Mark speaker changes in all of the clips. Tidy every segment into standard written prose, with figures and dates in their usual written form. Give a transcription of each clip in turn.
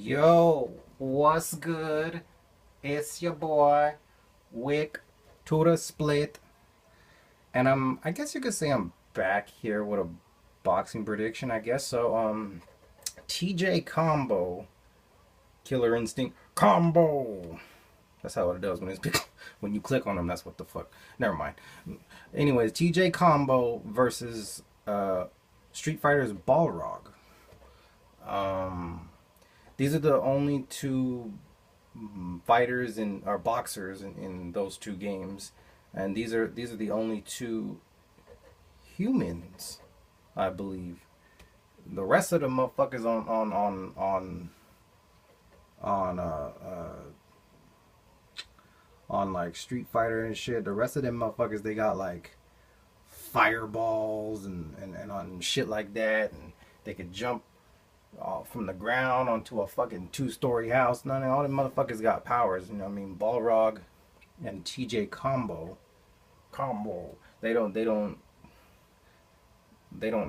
Speaker 1: Yo, what's good? It's your boy, Wick to the Split, and I guess you could say I'm back here with a boxing prediction. I guess so. TJ Combo, Killer Instinct Combo. That's how it does when it's when you click on them. That's what the fuck. Never mind. Anyways, TJ Combo versus Street Fighter's Balrog. Um, these are the only two fighters and or boxers in those two games, and these are the only two humans, I believe. The rest of the motherfuckers on on like Street Fighter and shit. The rest of them motherfuckers they got like fireballs and on shit like that, and they could jump from the ground onto a fucking two-story house. None of all them motherfuckers got powers. You know what I mean? Balrog and TJ combo. They don't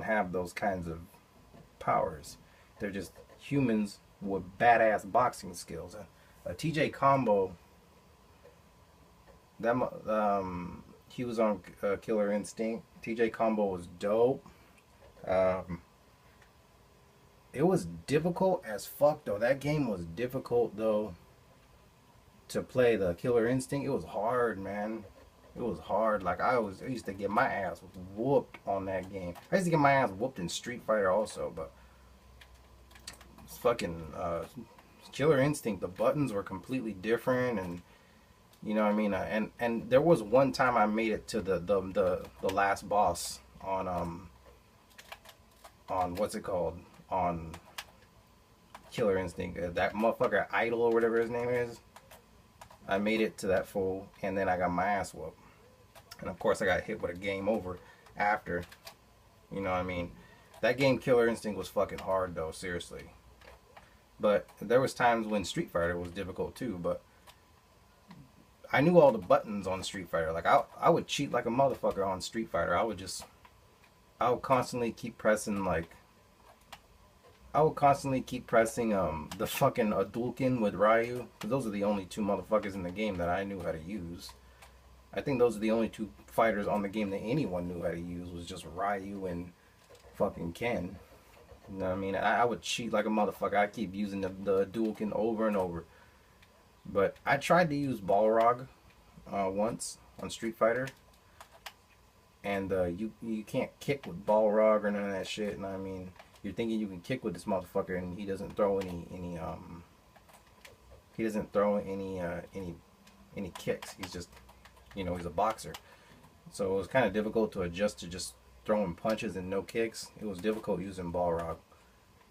Speaker 1: have those kinds of powers. They're just humans with badass boxing skills. TJ combo. That he was on Killer Instinct. TJ combo was dope. Um, it was difficult as fuck though. That game was difficult though to play the Killer Instinct. It was hard, man. It was hard. Like I used to get my ass whooped on that game. I used to get my ass whooped in Street Fighter also, but it's fucking Killer Instinct. The buttons were completely different, and you know what I mean. And there was one time I made it to the last boss on what's it called on Killer Instinct. That motherfucker Idol or whatever his name is. I made it to that full, and then I got my ass whooped. And of course, I got hit with a game over after. You know what I mean? That game Killer Instinct was fucking hard though, seriously. But there was times when Street Fighter was difficult too. But I knew all the buttons on Street Fighter. Like I would cheat like a motherfucker on Street Fighter. I would constantly keep pressing like the fucking Hadouken with Ryu, because those are the only two motherfuckers in the game that I knew how to use. I think those are the only two fighters on the game that anyone knew how to use, was just Ryu and fucking Ken. You know what I mean? I would cheat like a motherfucker. I keep using the Hadouken over and over. But I tried to use Balrog once on Street Fighter, and you can't kick with Balrog or none of that shit. And I mean, you're thinking you can kick with this motherfucker, and he doesn't throw any kicks. He's just, you know, he's a boxer. So it was kind of difficult to adjust to just throwing punches and no kicks. It was difficult using Balrog.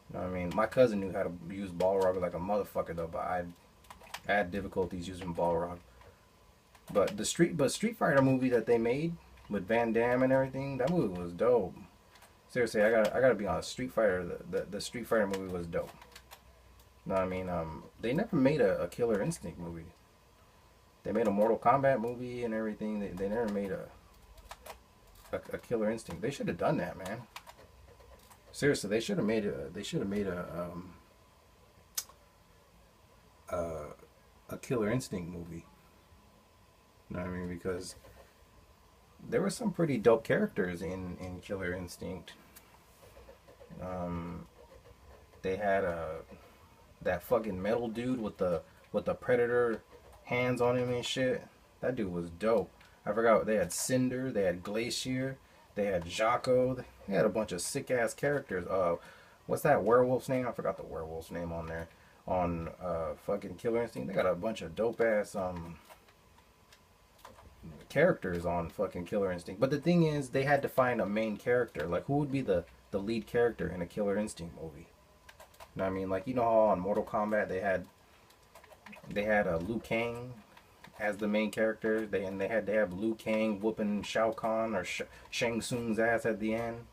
Speaker 1: You know what I mean? My cousin knew how to use Balrog like a motherfucker though, but I had difficulties using Balrog. But Street Fighter movie that they made with Van Damme and everything, that movie was dope. Seriously, I gotta be honest. Street Fighter, the Street Fighter movie was dope. You know what I mean? They never made a Killer Instinct movie. They made a Mortal Kombat movie and everything. They never made a Killer Instinct. They should have done that, man. Seriously, they should have made a Killer Instinct movie. You know what I mean? Because there were some pretty dope characters in Killer Instinct. They had that fucking metal dude with the Predator hands on him and shit. That dude was dope. I forgot, they had Cinder, they had Glacier, they had Jaco. They had a bunch of sick ass characters. What's that werewolf's name? I forgot the werewolf's name on there. On fucking Killer Instinct, they got a bunch of dope ass characters on fucking Killer Instinct. But the thing is, they had to find a main character. Like, who would be the lead character in a Killer Instinct movie? You know what I mean? Like, you know how on Mortal Kombat they had Liu Kang as the main character. They had to have Liu Kang whooping Shao Kahn or Shang Tsung's ass at the end.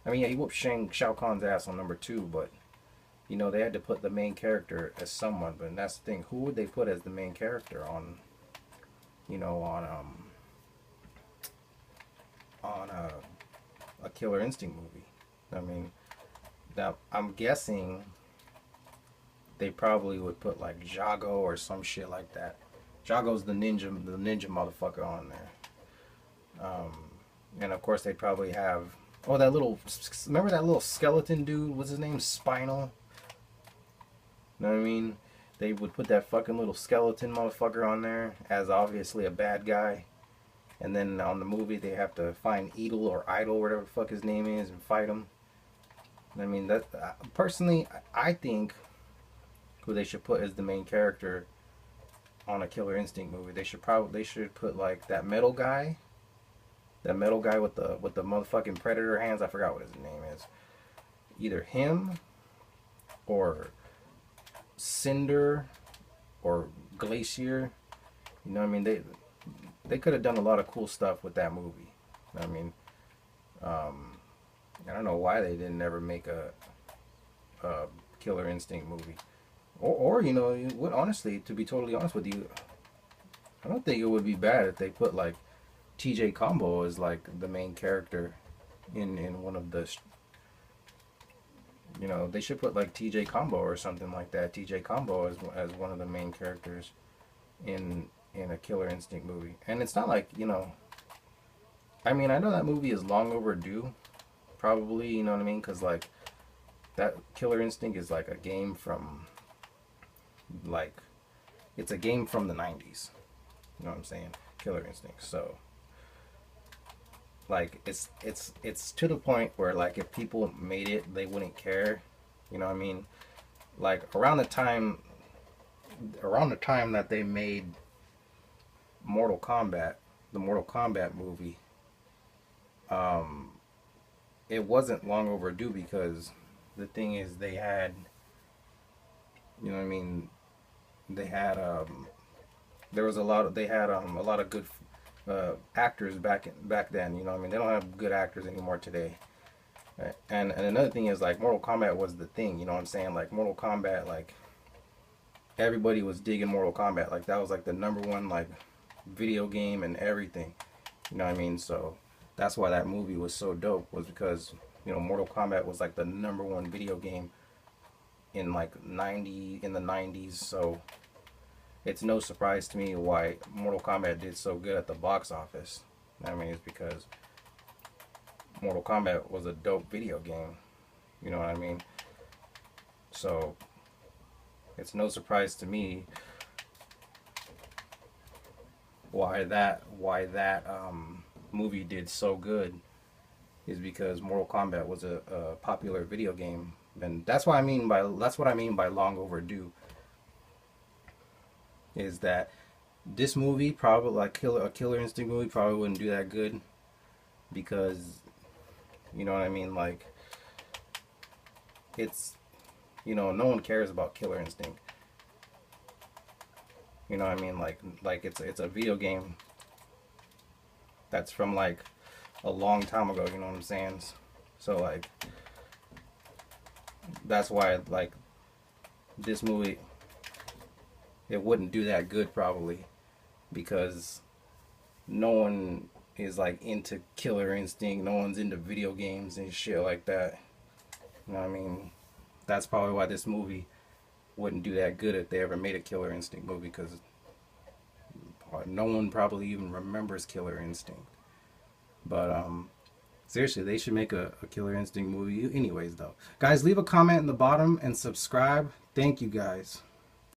Speaker 1: I mean, yeah, he whooped Shao Kahn's ass on number 2, but you know, they had to put the main character as someone. But that's the thing, who would they put as the main character on, you know, on a Killer Instinct movie? I mean, now I'm guessing they probably would put like Jago or some shit like that. Jago's the ninja motherfucker on there. And of course they'd probably have, oh, that little, remember that little skeleton dude? What's his name? Spinal. You know what I mean? They would put that fucking little skeleton motherfucker on there as obviously a bad guy. And then on the movie they have to find Edel or Idol, whatever the fuck his name is, and fight him. I mean, that personally, I think who they should put as the main character on a Killer Instinct movie, they should put like that metal guy. That metal guy with the motherfucking predator hands. I forgot what his name is. Either him or Cinder or Glacier. You know what I mean? They could have done a lot of cool stuff with that movie. You know what I mean? I don't know why they didn't ever make a Killer Instinct movie. Or you know, honestly, to be totally honest with you, I don't think it would be bad if they put like TJ Combo as like the main character in one of the, you know, they should put like TJ Combo or something like that. TJ Combo as one of the main characters in a Killer Instinct movie. And it's not like, you know, I mean, I know that movie is long overdue, probably, you know what I mean, because like that Killer Instinct is like a game from, like, it's a game from the 90s, you know what I'm saying, Killer Instinct. So like it's to the point where like if people made it, they wouldn't care, you know what I mean. Like around the time that they made Mortal Kombat, the Mortal Kombat movie, it wasn't long overdue, because the thing is they had, you know what I mean, they had there was a lot of, they had a lot of good actors back then, you know what I mean. They don't have good actors anymore today. Right? And another thing is like Mortal Kombat was the thing, you know what I'm saying. Like Mortal Kombat, like everybody was digging Mortal Kombat. Like that was like the #1 like video game and everything, you know what I mean. So that's why that movie was so dope, was because, you know, Mortal Kombat was like the #1 video game in like in the 90s. So it's no surprise to me why Mortal Kombat did so good at the box office. I mean, it's because Mortal Kombat was a dope video game, you know what I mean. So it's no surprise to me why that movie did so good, is because Mortal Kombat was a popular video game. And that's what I mean by long overdue, is that this movie probably, like a Killer Instinct movie, probably wouldn't do that good, because, you know what I mean, like it's, you know, no one cares about Killer Instinct, you know what I mean. Like it's a video game that's from like a long time ago, you know what I'm saying. So like that's why like this movie, it wouldn't do that good probably, because no one is like into Killer Instinct, no one's into video games and shit like that, you know what I mean. That's probably why this movie wouldn't do that good if they ever made a Killer Instinct movie, because no one probably even remembers Killer Instinct. But seriously, they should make a Killer Instinct movie anyways though. Guys, leave a comment in the bottom and subscribe. Thank you guys.